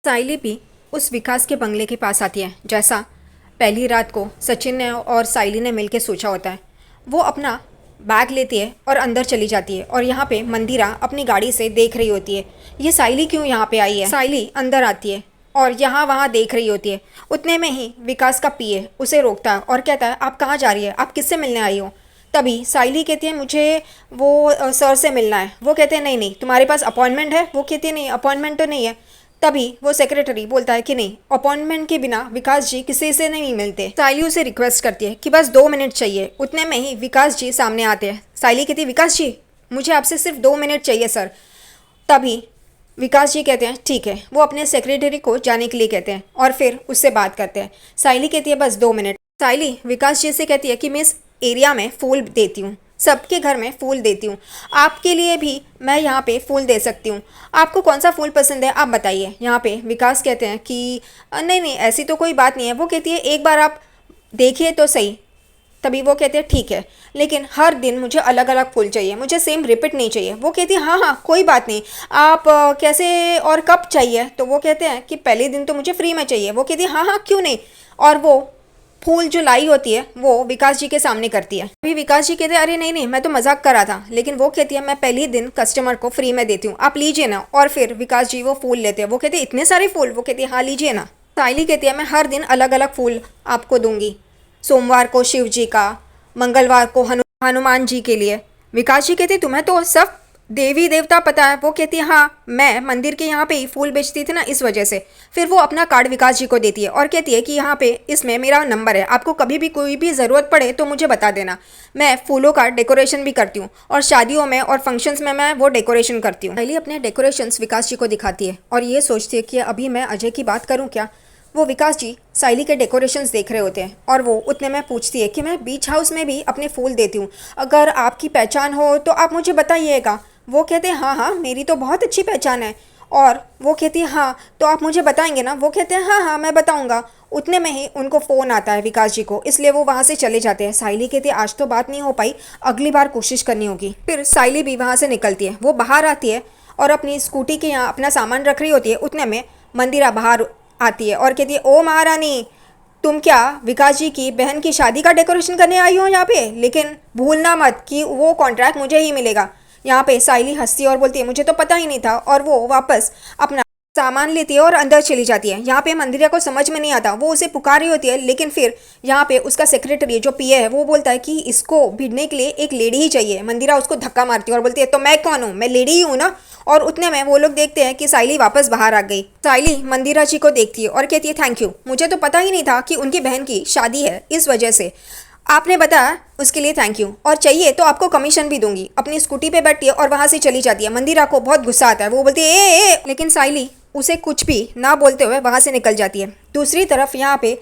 साइली भी उस विकास के बंगले के पास आती है जैसा पहली रात को सचिन ने और साइली ने मिलकर सोचा होता है। वो अपना बैग लेती है और अंदर चली जाती है और यहाँ पे मंदिरा अपनी गाड़ी से देख रही होती है ये साइली क्यों यहाँ पे आई है। साइली अंदर आती है और यहाँ वहाँ देख रही होती है। उतने में ही विकास का पीए उसे रोकता है और कहता है आप कहाँ जा रही है, आप किससे मिलने आई हो। तभी साइली कहती है मुझे वो सर से मिलना है। वो कहते हैं नहीं नहीं तुम्हारे पास अपॉइंटमेंट है। वो कहती है नहीं अपॉइंटमेंट तो नहीं है। तभी वो सेक्रेटरी बोलता है कि नहीं अपॉइंटमेंट के बिना विकास जी किसी से नहीं मिलते। साइली उसे रिक्वेस्ट करती है कि बस 2 मिनट चाहिए। उतने में ही विकास जी सामने आते हैं। साइली कहती है विकास जी मुझे आपसे सिर्फ 2 मिनट चाहिए सर। तभी विकास जी कहते हैं ठीक है। वो अपने सेक्रेटरी को जाने के लिए कहते हैं और फिर उससे बात करते हैं। साइली कहती है बस 2 मिनट। साइली विकास जी से कहती है कि मैं इस एरिया में फूल देती हूँ, सबके घर में फूल देती हूँ, आपके लिए भी मैं यहाँ पे फूल दे सकती हूँ। आपको कौन सा फूल पसंद है आप बताइए। यहाँ पे विकास कहते हैं कि नहीं नहीं ऐसी तो कोई बात नहीं है। वो कहती है एक बार आप देखिए तो सही। तभी वो कहते हैं ठीक है लेकिन हर दिन मुझे अलग अलग फूल चाहिए, मुझे सेम रिपीट नहीं चाहिए। वो कहती है हाँ हाँ कोई बात नहीं, आप कैसे और कब चाहिए। तो वो कहते हैं कि पहले दिन तो मुझे फ्री में चाहिए। वो कहती है हाँ हाँ क्यों नहीं। और वो फूल जो लाई होती है वो विकास जी के सामने करती है। अभी विकास जी कहते हैं अरे नहीं नहीं मैं तो मजाक कर रहा था। लेकिन वो कहती है मैं पहले ही दिन कस्टमर को फ्री में देती हूँ, आप लीजिए ना। और फिर विकास जी वो फूल लेते हैं। वो कहते हैं इतने सारे फूल। वो कहती है हाँ लीजिए ना। साइली कहती है मैं हर दिन अलग अलग फूल आपको दूंगी, सोमवार को शिव जी का, मंगलवार को हनुमान जी के लिए। विकास जी कहते तुम्हें तो सब देवी देवता पता है। वो कहती है हाँ मैं मंदिर के यहाँ पे ही फूल बेचती थी ना इस वजह से। फिर वो अपना कार्ड विकास जी को देती है और कहती है कि यहाँ पे इसमें मेरा नंबर है, आपको कभी भी कोई भी ज़रूरत पड़े तो मुझे बता देना। मैं फूलों का डेकोरेशन भी करती हूँ और शादियों में और फंक्शंस में मैं वो डेकोरेशन करती हूँ। पहले अपने डेकोरेशंस विकास जी को दिखाती है और ये सोचती है कि अभी मैं अजय की बात करूँ क्या। वो विकास जी साइली के डेकोरेशंस देख रहे होते हैं और वो उतने में पूछती है कि मैं बीच हाउस में भी अपने फूल देती हूँ, अगर आपकी पहचान हो तो आप मुझे बताइएगा। वो कहते हैं हाँ हाँ मेरी तो बहुत अच्छी पहचान है। और वो कहती है हाँ तो आप मुझे बताएंगे ना। वो कहते हैं हाँ हाँ मैं बताऊँगा। उतने में ही उनको फ़ोन आता है विकास जी को, इसलिए वो वहाँ से चले जाते हैं। साइली कहती है आज तो बात नहीं हो पाई, अगली बार कोशिश करनी होगी। फिर साइली भी वहाँ से निकलती है। वो बाहर आती है और अपनी स्कूटी के यहाँ अपना सामान रख रही होती है। उतने में मंदिरा बाहर आती है और कहती है ओ महारानी तुम क्या विकास जी की बहन की शादी का डेकोरेशन करने आई हो यहाँ पे, लेकिन भूलना मत कि वो कॉन्ट्रैक्ट मुझे ही मिलेगा। यहाँ पे साइली हंसती है और बोलती है मुझे तो पता ही नहीं था। और वो वापस अपना सामान लेती है और अंदर चली जाती है। यहाँ पे मंदिरा को समझ में नहीं आता, वो उसे पुकार रही होती है लेकिन फिर यहाँ पे उसका सेक्रेटरी जो पीए है वो बोलता है कि इसको भिड़ने के लिए एक लेडी ही चाहिए। मंदिरा उसको धक्का मारती है और बोलती है तो मैं कौन हूँ, मैं लेडी ही हूँ ना। और उतने में वो लोग देखते हैं कि साइली वापस बाहर आ गई। साइली मंदिरा जी को देखती है और कहती है थैंक यू, मुझे तो पता ही नहीं था कि उनकी बहन की शादी है, इस वजह से आपने बताया उसके लिए थैंक यू, और चाहिए तो आपको कमीशन भी दूंगी। अपनी स्कूटी पे बैठती है और वहाँ से चली जाती है। मंदिरा को बहुत गुस्सा आता है, वो बोलती है ए, लेकिन साइली उसे कुछ भी ना बोलते हुए वहाँ से निकल जाती है। दूसरी तरफ यहाँ पे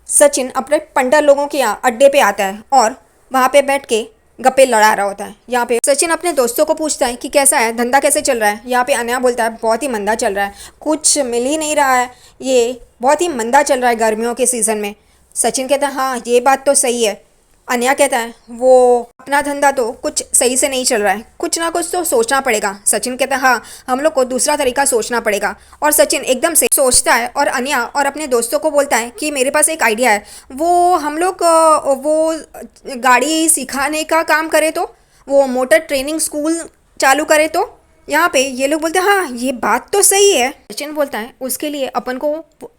सचिन अपने पंडा लोगों के यहाँ अड्डे पे आता है और वहाँ पे बैठ के गप्पे लड़ा रहा होता है। यहाँ पे सचिन अपने दोस्तों को पूछता है कि कैसा है, धंधा कैसे चल रहा है। यहाँ पे अनया बोलता है बहुत ही मंदा चल रहा है, कुछ मिल ही नहीं रहा है, ये बहुत ही मंदा चल रहा है गर्मियों के सीज़न में। सचिन कहता है हाँ ये बात तो सही है। अनया कहता है वो अपना धंधा तो कुछ सही से नहीं चल रहा है, कुछ ना कुछ तो सोचना पड़ेगा। सचिन कहता है हाँ हम लोग को दूसरा तरीका सोचना पड़ेगा। और सचिन एकदम से सोचता है और अनया और अपने दोस्तों को बोलता है कि मेरे पास एक आइडिया है, वो हम लोग वो गाड़ी सिखाने का काम करे तो, वो मोटर ट्रेनिंग स्कूल चालू करे तो। यहाँ पे ये लोग बोलते हैं हाँ ये बात तो सही है। सचिन बोलता है उसके लिए अपन को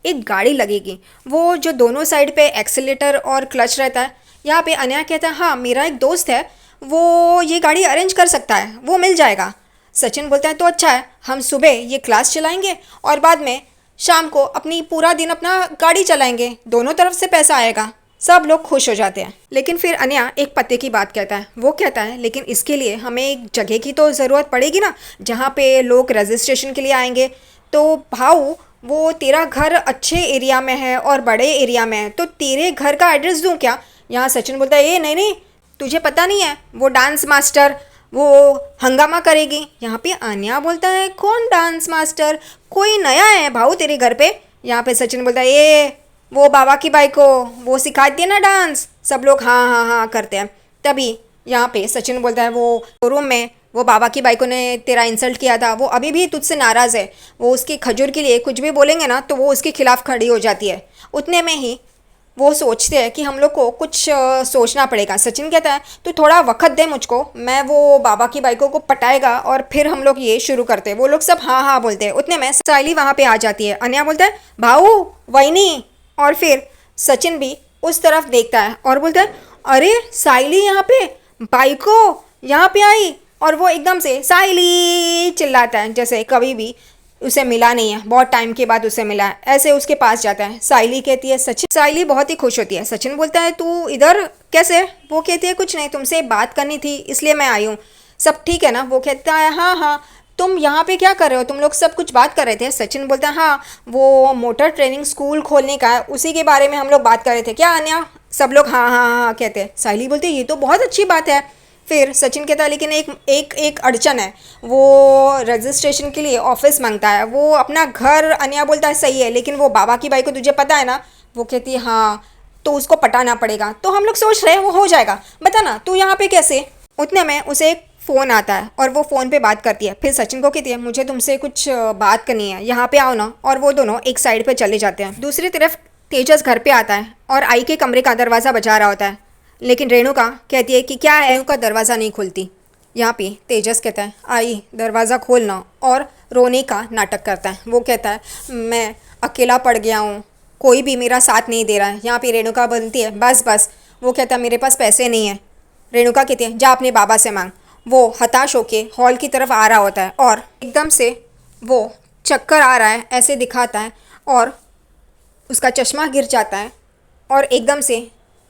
एक गाड़ी लगेगी, वो जो दोनों साइड पे एक्सीलेटर और क्लच रहता है। यहाँ पे अनया कहता है हाँ मेरा एक दोस्त है, वो ये गाड़ी अरेंज कर सकता है, वो मिल जाएगा। सचिन बोलता है तो अच्छा है, हम सुबह ये क्लास चलाएंगे और बाद में शाम को अपनी पूरा दिन अपना गाड़ी चलाएंगे, दोनों तरफ से पैसा आएगा। सब लोग खुश हो जाते हैं। लेकिन फिर अनया एक पते की बात कहता है। वो कहता है लेकिन इसके लिए हमें एक जगह की तो ज़रूरत पड़ेगी ना, जहाँ पे लोग रजिस्ट्रेशन के लिए आएंगे। तो भाऊ वो तेरा घर अच्छे एरिया में है और बड़े एरिया में है, तो तेरे घर का एड्रेस दूँ क्या। यहाँ सचिन बोलता है ये नहीं नहीं तुझे पता नहीं है, वो डांस मास्टर वो हंगामा करेगी। यहाँ पे अनया बोलता है कौन डांस मास्टर, कोई नया है भाऊ तेरे घर पे। यहाँ पे सचिन बोलता है ये वो बाबा की बाई को वो सिखाती है ना डांस। सब लोग हाँ हाँ हाँ करते हैं। तभी यहाँ पे सचिन बोलता है वो रूम में वो बाबा की बाइकों ने तेरा इंसल्ट किया था, वो अभी भी तुझसे नाराज़ है। वो उसकी खजूर के लिए कुछ भी बोलेंगे ना तो वो उसके खिलाफ खड़ी हो जाती है। उतने में ही वो सोचते हैं कि हम लोग को कुछ सोचना पड़ेगा। सचिन कहता है तू थोड़ा वक्त दे मुझको, मैं वो बाबा की बाइकों को पटाएगा और फिर हम लोग ये शुरू करते हैं। वो लोग सब हाँ हाँ बोलते हैं। उतने में साइली वहाँ पे आ जाती है। अनया बोलता है भाऊ वहीनी, और फिर सचिन भी उस तरफ देखता है और बोलता है अरे साइली यहाँ पे बाइको यहाँ पे आई, और वो एकदम से साइली चिल्लाता है जैसे कभी भी उसे मिला नहीं है, बहुत टाइम के बाद उसे मिला है। ऐसे उसके पास जाता है। साइली कहती है सचिन। साइली बहुत ही खुश होती है। सचिन बोलता है तू इधर कैसे? वो कहती है कुछ नहीं, तुमसे बात करनी थी इसलिए मैं आई हूँ। सब ठीक है ना? वो कहता है हाँ हाँ। तुम यहाँ पे क्या कर रहे हो? तुम लोग सब कुछ बात कर रहे थे। सचिन बोलता है हाँ वो मोटर ट्रेनिंग स्कूल खोलने का है, उसी के बारे में हम लोग बात कर रहे थे। क्या अन्या? सब लोग हाँ हाँ हाँ कहते हैं। साइली बोलती है ये तो बहुत अच्छी बात है। फिर सचिन कहता है लेकिन एक एक एक अड़चन है, वो रजिस्ट्रेशन के लिए ऑफिस मांगता है, वो अपना घर। अनिया बोलता है सही है, लेकिन वो बाबा की बाई को तुझे पता है ना? वो कहती है हाँ, तो उसको पटाना पड़ेगा। तो हम लोग सोच रहे हैं वो हो जाएगा, बता ना तू यहाँ पे कैसे? उतने में उसे एक फ़ोन आता है और वो फ़ोन पे बात करती है। फिर सचिन को कहती है मुझे तुमसे कुछ बात करनी है, यहाँ पे आओ ना। और वो दोनों एक साइड पे चले जाते हैं। दूसरी तरफ तेजस घर पे आता है और आई के कमरे का दरवाज़ा बजा रहा होता है, लेकिन रेणुका कहती है कि क्या है? रेणुका दरवाज़ा नहीं खुलती। यहाँ पे तेजस कहता है आई दरवाज़ा खोलना, और रोने का नाटक करता है। वो कहता है मैं अकेला पड़ गया हूँ, कोई भी मेरा साथ नहीं दे रहा है। यहाँ पे रेणुका बोलती है बस बस। वो कहता है मेरे पास पैसे नहीं है। रेणुका कहती है जा अपने बाबा से मांग। वो हताश होके हॉल की तरफ आ रहा होता है और एकदम से वो चक्कर आ रहा है ऐसे दिखाता है, और उसका चश्मा गिर जाता है और एकदम से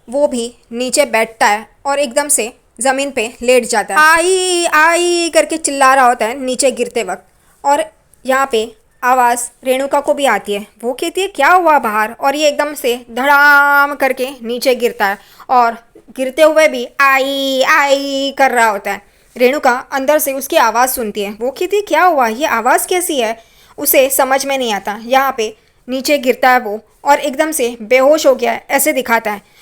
वो भी नीचे बैठता है और एकदम से ज़मीन पे लेट जाता है। आई आई करके चिल्ला रहा होता है नीचे गिरते वक्त। और यहाँ पे आवाज़ रेणुका को भी आती है। वो कहती है क्या हुआ बाहर? और ये एकदम से धड़ाम करके नीचे गिरता है और गिरते हुए भी आई आई कर रहा होता है। रेणुका अंदर से उसकी आवाज़ सुनती है। वो कहती है क्या हुआ, ये आवाज़ कैसी है? उसे समझ में नहीं आता। यहाँ पे नीचे गिरता है वो और एकदम से बेहोश हो गया है ऐसे दिखाता है।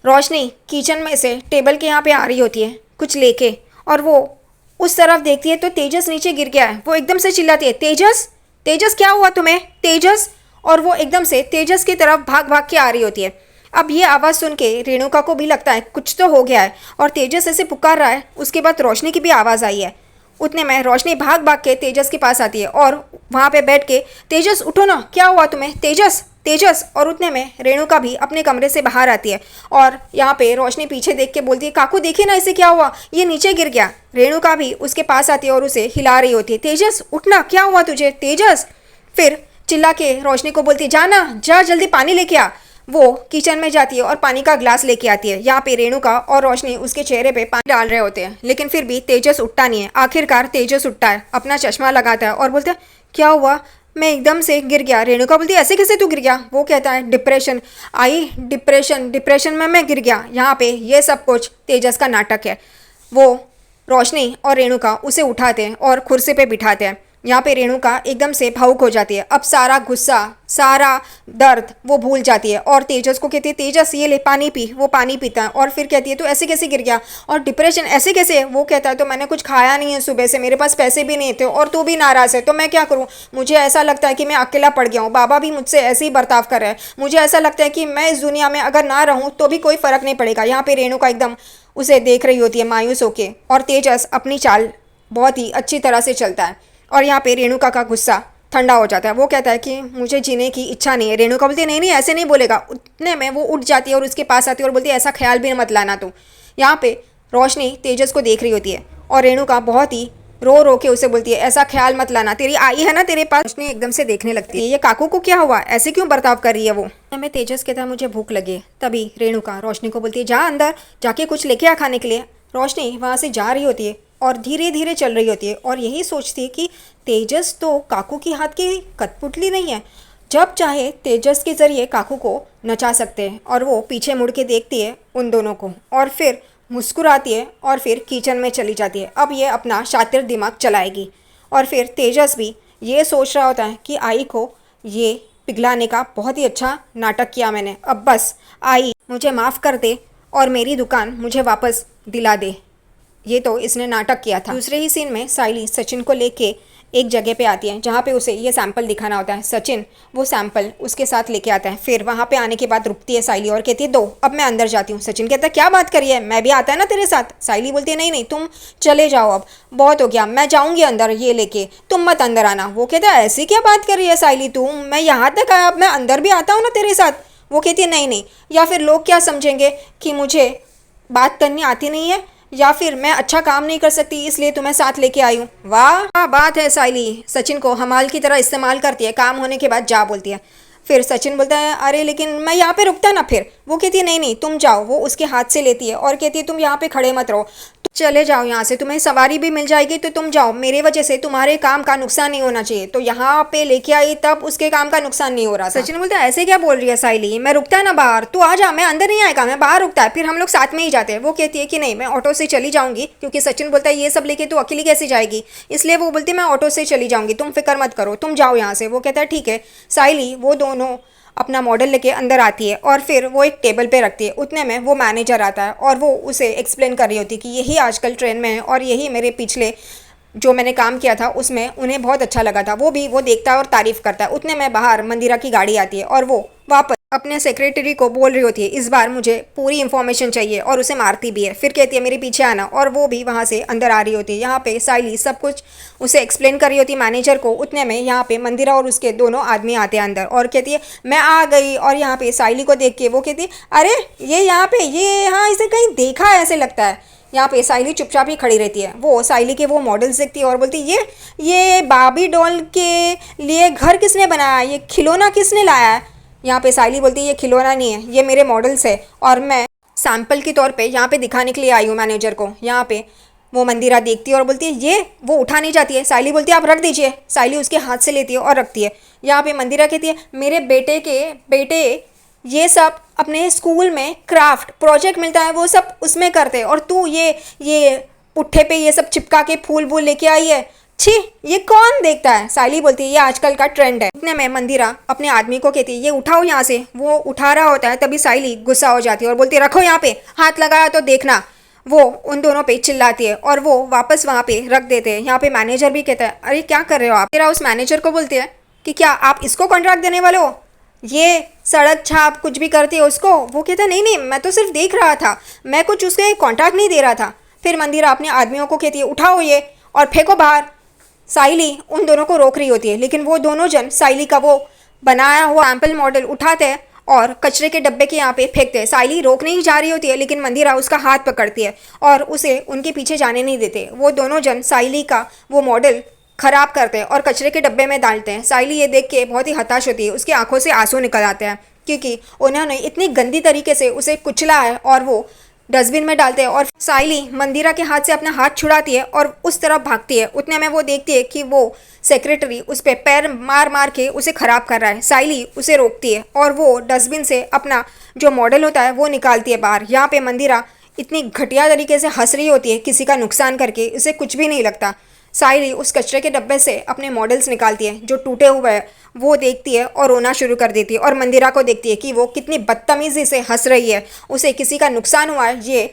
रोशनी किचन में से टेबल के यहाँ पे आ रही होती है कुछ लेके, और वो उस तरफ देखती है तो तेजस नीचे गिर गया है। वो एकदम से चिल्लाती है तेजस तेजस क्या हुआ तुम्हें तेजस? और वो एकदम से तेजस की तरफ भाग भाग के आ रही होती है। अब ये आवाज़ सुन के रेणुका को भी लगता है कुछ तो हो गया है, और तेजस ऐसे पुकार रहा है। उसके बाद रोशनी की भी आवाज़ आई है। उतने में रोशनी भाग भाग के तेजस के पास आती है और वहाँ पे बैठ के तेजस उठो ना, क्या हुआ तुम्हें तेजस तेजस? और उतने में रेणुका भी अपने कमरे से बाहर आती है और यहाँ पे रोशनी पीछे देख के बोलती है काकू देखिए ना इसे क्या हुआ, ये नीचे गिर गया। रेणुका भी उसके पास आती है और उसे हिला रही होती है तेजस उठना, क्या हुआ तुझे तेजस? फिर चिल्ला के रोशनी को बोलती है जाना जा जल्दी पानी लेके आ। वो किचन में जाती है और पानी का ग्लास लेके आती है। यहाँ पे रेणुका और रोशनी उसके चेहरे पे पानी डाल रहे होते हैं, लेकिन फिर भी तेजस उठता नहीं है। आखिरकार तेजस उठता है, अपना चश्मा लगाता है और बोलता है क्या हुआ, मैं एकदम से गिर गया। रेणुका बोलती है ऐसे कैसे तू गिर गया? वो कहता है डिप्रेशन आई, डिप्रेशन डिप्रेशन में मैं गिर गया। यहाँ पे ये सब कुछ तेजस का नाटक है। वो रोशनी और रेणुका उसे उठाते हैं और कुर्सी पे बिठाते हैं। यहाँ पे रेणुका एकदम से भावुक हो जाती है। अब सारा गुस्सा सारा दर्द वो भूल जाती है और तेजस को कहती है तेजस ये ले पानी पी। वो पानी पीता है और फिर कहती है तू ऐसे कैसे गिर गया और डिप्रेशन ऐसे कैसे? वो कहता है तो मैंने कुछ खाया नहीं है सुबह से, मेरे पास पैसे भी नहीं थे और तू भी नाराज़ है, तो मैं क्या करूँ? मुझे ऐसा लगता है कि मैं अकेला पड़ गया हूँ, बाबा भी मुझसे ऐसे ही बर्ताव कर रहे हैं। मुझे ऐसा लगता है कि मैं इस दुनिया में अगर ना रहूँ तो भी कोई फ़र्क नहीं पड़ेगा। यहाँ पे रेणुका एकदम उसे देख रही होती है मायूस होके, और तेजस अपनी चाल बहुत ही अच्छी तरह से चलता है। और यहाँ पे रेणुका का गुस्सा ठंडा हो जाता है। वो कहता है कि मुझे जीने की इच्छा नहीं है। रेणुका बोलती है नहीं नहीं ऐसे नहीं बोलेगा। उतने में वो उठ जाती है और उसके पास आती है और बोलती है ऐसा ख्याल भी मत लाना तू। यहाँ पे रोशनी तेजस को देख रही होती है और रेणुका बहुत ही रो रो के उसे बोलती है ऐसा ख्याल मत लाना, तेरी आई है ना तेरे पास। रोशनी एकदम से देखने लगती है ये काकू को क्या हुआ, ऐसे क्यों बर्ताव कर रही है वो? मैं तेजस कहता है मुझे भूख लगी। तभी रेणुका रोशनी को बोलती है जा अंदर जाके कुछ लेके आ खाने के लिए। रोशनी वहाँ से जा रही होती है और धीरे धीरे चल रही होती है और यही सोचती है कि तेजस तो काकू की हाथ की कठपुतली नहीं है, जब चाहे तेजस के ज़रिए काकू को नचा सकते हैं। और वो पीछे मुड़ के देखती है उन दोनों को और फिर मुस्कुराती है और फिर किचन में चली जाती है। अब ये अपना शातिर दिमाग चलाएगी। और फिर तेजस भी ये सोच रहा होता है कि आई को ये पिघलाने का बहुत ही अच्छा नाटक किया मैंने, अब बस आई मुझे माफ़ कर दे और मेरी दुकान मुझे वापस दिला दे। ये तो इसने नाटक किया था। दूसरे ही सीन में साइली सचिन को लेके एक जगह पे आती है जहाँ पे उसे ये सैंपल दिखाना होता है। सचिन वो सैंपल उसके साथ लेके आता है। फिर वहाँ पे आने के बाद रुकती है साइली और कहती है दो, अब मैं अंदर जाती हूँ। सचिन कहता है क्या बात करी है, मैं भी आता है ना तेरे साथ। साइली बोलती है नहीं नहीं तुम चले जाओ, अब बहुत हो गया, मैं जाऊँगी अंदर ये लेके, तुम मत अंदर आना। वो कहता है ऐसी क्या बात कर रही है साइली तू, मैं यहाँ तक आया, अब मैं अंदर भी आता हूँ ना तेरे साथ। वो कहती है नहीं नहीं, या फिर लोग क्या समझेंगे कि मुझे बात करनी आती नहीं है, या फिर मैं अच्छा काम नहीं कर सकती इसलिए तुम्हें साथ लेके आई हूँ। वाह क्या बात है। साइली सचिन को हमाल की तरह इस्तेमाल करती है, काम होने के बाद जा बोलती है। फिर सचिन बोलता है अरे लेकिन मैं यहाँ पे रुकता ना फिर। वो कहती है नहीं नहीं तुम जाओ। वो उसके हाथ से लेती है और कहती है तुम यहाँ पे खड़े मत रहो, चले जाओ यहाँ से, तुम्हें सवारी भी मिल जाएगी तो तुम जाओ, मेरे वजह से तुम्हारे काम का नुकसान नहीं होना चाहिए। तो यहाँ पे लेके आई तब उसके काम का नुकसान नहीं हो रहा था। सचिन बोलता है ऐसे क्या बोल रही है साइली, मैं रुकता है ना बाहर, तू आ जा, मैं अंदर नहीं आएगा, मैं बाहर रुकता है, फिर हम लोग साथ में ही जाते हैं। वो कहती है कि नहीं मैं ऑटो से चली जाऊंगी, क्योंकि सचिन बोलता है ये सब लेके तू अकेली कैसे जाएगी, इसलिए वो बोलती है मैं ऑटो से चली जाऊंगी, तुम फिक्र मत करो, तुम जाओ यहाँ से। वो कहता है ठीक है। साइली वो दोनों अपना मॉडल लेके अंदर आती है और फिर वो एक टेबल पे रखती है। उतने में वो मैनेजर आता है और वो उसे एक्सप्लेन कर रही होती है कि यही आजकल ट्रेंड में है और यही मेरे पिछले जो मैंने काम किया था उसमें उन्हें बहुत अच्छा लगा था, वो देखता है और तारीफ़ करता है। उतने में बाहर मंदिरा की गाड़ी आती है और वो वापस अपने सेक्रेटरी को बोल रही होती है इस बार मुझे पूरी इन्फॉर्मेशन चाहिए, और उसे मारती भी है। फिर कहती है मेरे पीछे आना, और वो भी वहाँ से अंदर आ रही होती है। यहाँ पे साइली सब कुछ उसे एक्सप्लेन कर रही होती है मैनेजर को। उतने में यहाँ पे मंदिरा और उसके दोनों आदमी आते हैं अंदर और कहती है मैं आ गई। और यहाँ पे साइली को देख के वो कहती है अरे ये यहाँ पे ये यहाँ इसे कहीं देखा है ऐसे लगता है। यहाँ पे साइली चुपचाप ही खड़ी रहती है। वो साइली के वो मॉडल्स देखती है और बोलती है ये बार्बी डॉल के लिए घर किसने बनाया, ये खिलौना किसने लाया है। यहाँ पे साइली बोलती है ये खिलौना नहीं है, ये मेरे मॉडल्स है और मैं सैंपल के तौर पे यहाँ पे दिखाने के लिए आई हूँ मैनेजर को। यहाँ पे वो मंदिरा देखती है और बोलती है ये, वो उठा नहीं जाती है। साइली बोलती है आप रख दीजिए। साइली उसके हाथ से लेती है और रखती है। यहाँ पे मंदिरा कहती है मेरे बेटे ये सब अपने स्कूल में क्राफ्ट प्रोजेक्ट मिलता है वो सब उसमें करते हैं, और तू ये पुट्ठे पे ये सब चिपका के फूल वूल लेके आई है, छी ये कौन देखता है। साइली बोलती है ये आजकल का ट्रेंड है। इतने में मंदिरा अपने आदमी को कहती है ये उठाओ यहाँ से। वो उठा रहा होता है तभी साइली गुस्सा हो जाती है और बोलती है रखो यहाँ पे, हाथ लगाया तो देखना। वो उन दोनों पे चिल्लाती है और वो वापस वहाँ पे रख देते हैं। यहाँ पे मैनेजर भी कहता है अरे क्या कर रहे हो आप। मेरा उस मैनेजर को बोलते हैं कि क्या आप इसको कॉन्ट्रैक्ट देने वाले हो, ये सड़क छाप कुछ भी करती है उसको। वो कहता है नहीं नहीं मैं तो सिर्फ देख रहा था, मैं कुछ उसके कॉन्ट्रैक्ट नहीं दे रहा था। फिर मंदिरा अपने आदमियों को कहती है उठाओ ये और फेंको बाहर। साइली उन दोनों को रोक रही होती है, लेकिन वो दोनों जन साइली का वो बनाया हुआ सैंपल मॉडल उठाते हैं और कचरे के डब्बे के यहाँ पे फेंकते हैं। साइली रोकने ही जा रही होती है, लेकिन मंदिरा उसका हाथ पकड़ती है और उसे उनके पीछे जाने नहीं देते। वो दोनों जन साइली का वो मॉडल खराब करते हैं और कचरे के डब्बे में डालते हैं। साइली ये देख के बहुत ही हताश होती है, उसकी आंखों से आंसू निकल आते हैं क्योंकि उन्होंने इतनी गंदी तरीके से उसे कुचला है, और वो डस्टबिन में डालते हैं। और साइली मंदिरा के हाथ से अपना हाथ छुड़ाती है और उस तरफ भागती है। उतने में वो देखती है कि वो सेक्रेटरी उस पर पैर मार मार के उसे ख़राब कर रहा है। साइली उसे रोकती है और वो डस्टबिन से अपना जो मॉडल होता है वो निकालती है बाहर। यहाँ पे मंदिरा इतनी घटिया तरीके से हंस रही होती है किसी का नुकसान करके, इसे कुछ भी नहीं लगता। साइली उस कचरे के डब्बे से अपने मॉडल्स निकालती है जो टूटे हुए हैं, वो देखती है और रोना शुरू कर देती है। और मंदिरा को देखती है कि वो कितनी बदतमीज़ी से हंस रही है, उसे किसी का नुकसान हुआ है ये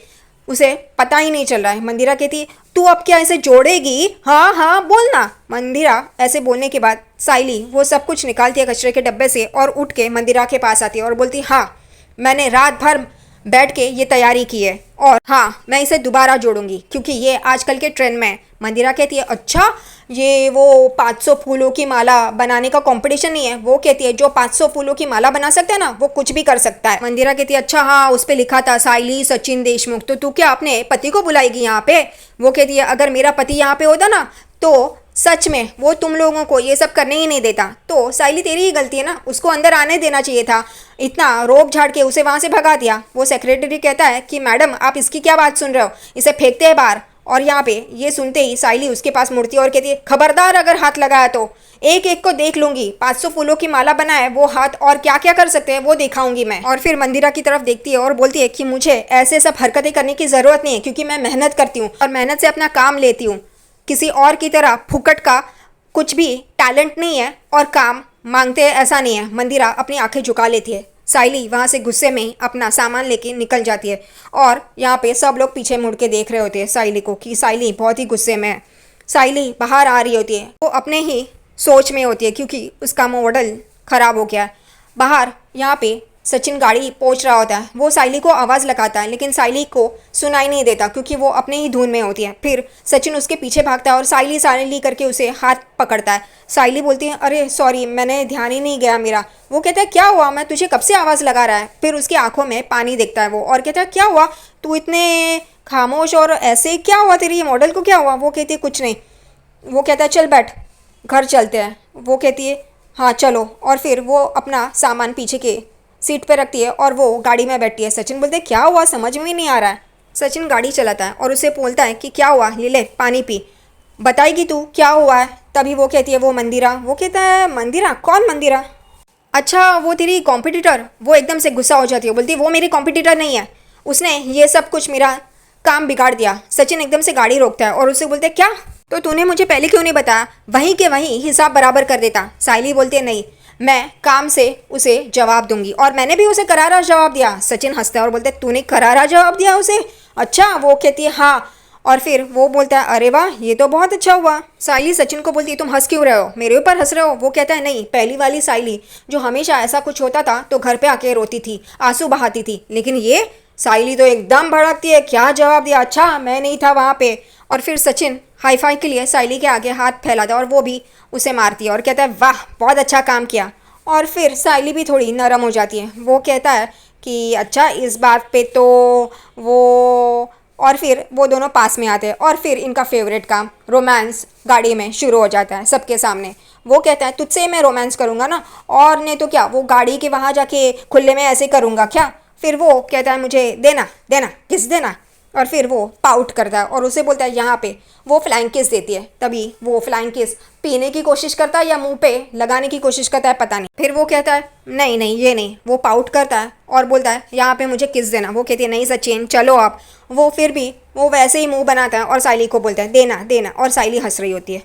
उसे पता ही नहीं चल रहा है। मंदिरा कहती है तू अब क्या इसे जोड़ेगी, हाँ हाँ बोलना। मंदिरा ऐसे बोलने के बाद साइली वो सब कुछ निकालती है कचरे के डब्बे से और उठ के मंदिरा के पास आती है और बोलती है हाँ मैंने रात भर बैठ के ये तैयारी की है और हाँ मैं इसे दोबारा जोड़ूंगी क्योंकि ये आजकल के ट्रेंड में है। मंदिरा कहती है अच्छा ये वो 500 फूलों की माला बनाने का कंपटीशन नहीं है। वो कहती है जो 500 फूलों की माला बना सकता है ना वो कुछ भी कर सकता है। मंदिरा कहती है अच्छा हाँ उस पर लिखा था साइली सचिन देशमुख, तो तू क्या अपने पति को बुलाएगी यहाँ पे। वो कहती है अगर मेरा पति यहाँ पे होता ना तो सच में वो तुम लोगों को ये सब करने ही नहीं देता। तो साइली तेरी ही गलती है ना, उसको अंदर आने देना चाहिए था, इतना रोक झाड़ के उसे वहाँ से भगा दिया। वो सेक्रेटरी कहता है कि मैडम आप इसकी क्या बात सुन रहे हो, इसे फेंकते हैं बाहर। और यहाँ पे ये सुनते ही साइली उसके पास मुड़ती है और कहती है खबरदार अगर हाथ लगाया तो एक एक को देख लूंगी, 500 फूलों की माला बनाए वो हाथ और क्या क्या कर सकते हैं वो दिखाऊंगी मैं। और फिर मंदिरा की तरफ देखती है और बोलती है कि मुझे ऐसे सब हरकतें करने की ज़रूरत नहीं है क्योंकि मैं मेहनत करती हूँ और मेहनत से अपना काम लेती हूँ, किसी और की तरह फुकट का कुछ भी टैलेंट नहीं है और काम मांगते हैं ऐसा नहीं है। मंदिरा अपनी आंखें झुका लेती है। साइली वहाँ से गुस्से में ही अपना सामान लेके निकल जाती है और यहाँ पे सब लोग पीछे मुड़ के देख रहे होते हैं साइली को कि साइली बहुत ही गुस्से में है। साइली बाहर आ रही होती है, वो अपने ही सोच में होती है क्योंकि उसका मॉडल ख़राब हो गया है। बाहर यहाँ पे सचिन गाड़ी पहुंच रहा होता है, वो साइली को आवाज़ लगाता है लेकिन साइली को सुनाई नहीं देता क्योंकि वो अपने ही धुन में होती है। फिर सचिन उसके पीछे भागता है और साइली साइली करके उसे हाथ पकड़ता है। साइली बोलती है अरे सॉरी, मैंने ध्यान ही नहीं गया मेरा। वो कहता है क्या हुआ, मैं तुझे कब से आवाज़ लगा रहा है। फिर उसकी आंखों में पानी देखता है वो और कहता है क्या हुआ, तू इतने खामोश और ऐसे क्या हुआ, तेरी मॉडल को क्या हुआ। वो कहती है कुछ नहीं। वो कहता है चल बैठ, घर चलते हैं। वो कहती है हाँ चलो, और फिर वो अपना सामान पीछे के सीट पे रखती है और वो गाड़ी में बैठती है। सचिन बोलते क्या हुआ, समझ में ही नहीं आ रहा है। सचिन गाड़ी चलाता है और उसे बोलता है कि क्या हुआ, ले पानी पी, बताएगी तू क्या हुआ है। तभी वो कहती है वो मंदिरा। वो कहता है मंदिरा, कौन मंदिरा? अच्छा वो तेरी कॉम्पिटिटर। वो एकदम से गुस्सा हो जाती है, बोलती है वो मेरी कॉम्पिटिटर नहीं है, उसने ये सब कुछ मेरा काम बिगाड़ दिया। सचिन एकदम से गाड़ी रोकता है और उसे बोलते हैं क्या, तो तूने मुझे पहले क्यों नहीं बताया, वहीं के वहीं हिसाब बराबर कर देता। साइली बोलती है नहीं, मैं काम से उसे जवाब दूंगी और मैंने भी उसे करारा जवाब दिया। सचिन हंसता है और बोलता है तूने करारा जवाब दिया उसे? अच्छा। वो कहती है हाँ, और फिर वो बोलता है अरे वाह ये तो बहुत अच्छा हुआ। साइली सचिन को बोलती है तुम हंस क्यों रहे हो, मेरे ऊपर हंस रहे हो? वो कहता है नहीं, पहली वाली साइली जो हमेशा ऐसा कुछ होता था तो घर पे आके रोती थी, आंसू बहाती थी, लेकिन ये साइली तो एकदम भड़कती है, क्या जवाब दिया, अच्छा मैं नहीं था वहाँ पे। और फिर सचिन हाई फाई के लिए साइली के आगे हाथ फैलाता है और वो भी उसे मारती है और कहता है वाह बहुत अच्छा काम किया। और फिर साइली भी थोड़ी नरम हो जाती है, वो कहता है कि अच्छा इस बात पे तो वो, और फिर वो दोनों पास में आते हैं और फिर इनका फेवरेट काम रोमांस गाड़ी में शुरू हो जाता है सबके सामने। वो कहता है तुझसे मैं रोमांस करूँगा ना, और नहीं तो क्या, वो गाड़ी के वहाँ जाके खुले में ऐसे करूँगा क्या। फिर वो कहता है मुझे देना देना किस देना, और फिर वो पाउट करता है और उसे बोलता है यहाँ पे। वो फ्लाइंग किस देती है, तभी वो फ्लाइंग किस पीने की कोशिश करता है या मुंह पे लगाने की कोशिश करता है पता नहीं। फिर वो कहता है नहीं नहीं ये नहीं, वो पाउट करता है और बोलता है यहाँ पे मुझे किस देना। वो कहती है नहीं सचिन चलो आप। वो फिर भी वो वैसे ही मुंह बनाता है और साइली को बोलता है देना देना, और साइली हंस रही होती है।